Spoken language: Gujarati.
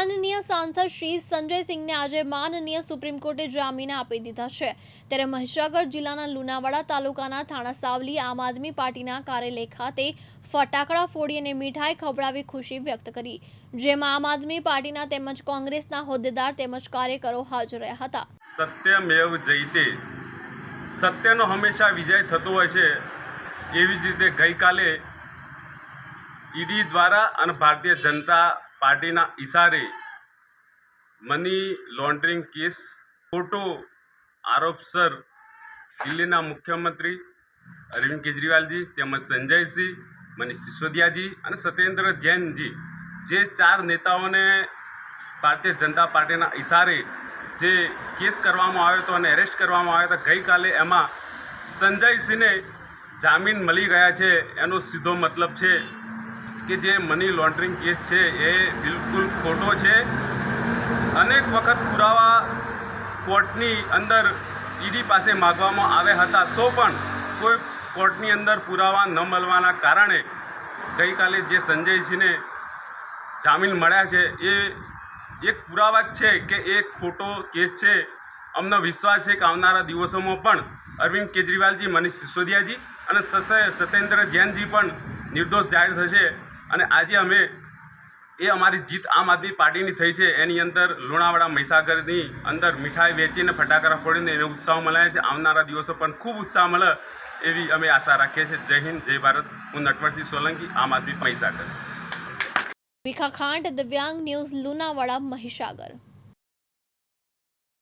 માનનીય સાંસદ શ્રી સંજય સિંહને આજે માનનીય સુપ્રીમ કોર્ટે જામીન આપી દીધા છે। ત્યારે મહીસાગર જિલ્લાના લુણાવાડા તાલુકાના થાણા સાવલી આમ આદમી પાર્ટીના કાર્યાલય ખાતે ફટાકડા ફોડી અને મીઠાઈ ખવડાવી ખુશી વ્યક્ત કરી, જેમાં આમ આદમી પાર્ટીના તેમજ કોંગ્રેસના હોદ્દેદાર તેમજ કાર્યકરો હાજર રહ્યા હતા। સત્યમેવ જયતે, સત્યનો હંમેશા વિજય થતો હોય છે। એવી જ રીતે ગઈકાલે ઈડી દ્વારા અને ભારતીય જનતા પાર્ટીના ઇશારે મની લોન્ડરિંગ કેસ ખોટો આરોપસર દિલ્હીના મુખ્યમંત્રી અરવિંદ કેજરીવાલજી તેમજ સંજયસિંહ, મનીષ સિસોદિયાજી અને સત્યેન્દ્ર જૈનજી જે 4 નેતાઓને ભારતીય જનતા પાર્ટીના ઇશારે જે કેસ કરવામાં આવ્યો હતો અને એરેસ્ટ કરવામાં આવ્યો હતો, ગઈકાલે એમાં સંજયસિંહને જામીન મળી ગયા છે। એનો સીધો મતલબ છે કે જે મની લોન્ડરિંગ કેસ છે એ બિલકુલ ખોટો છે। અનેક વખત પુરાવા કોર્ટની અંદર ઈડી પાસે માગવામાં આવ્યા હતા, તો પણ કોઈ કોર્ટની અંદર પુરાવા ન મળવાના કારણે ગઈકાલે જે સંજયસિંહને જામીન મળ્યા છે એ એક પુરાવા જ છે કે એ ખોટો કેસ છે। અમને વિશ્વાસ છે કે આવનારા દિવસોમાં પણ અરવિંદ કેજરીવાલજી, મનીષ સિસોદિયાજી અને સત્યેન્દ્ર જૈનજી પણ નિર્દોષ જાહેર થશે। અને આજે અમે અમારી જીત આમ આદમી પાર્ટીની થઈ છે, એની અંદર લુણાવાડા મહીસાગરની અંદર મીઠાઈ વેચીને ફટાકડા ફોડીને એને ઉત્સાહ મનાય છે। આવનારા દિવસો પણ ખૂબ ઉત્સાહ મળે એવી અમે આશા રાખીએ છીએ। જય હિન્દ, જય ભારત। હું નટવરસિંહ સોલંકી, આમ આદમી મહીસાગર। વિખા ખાંટ, દિવ્યાંગ ન્યૂઝ, લુણાવાડા, મહીસાગર।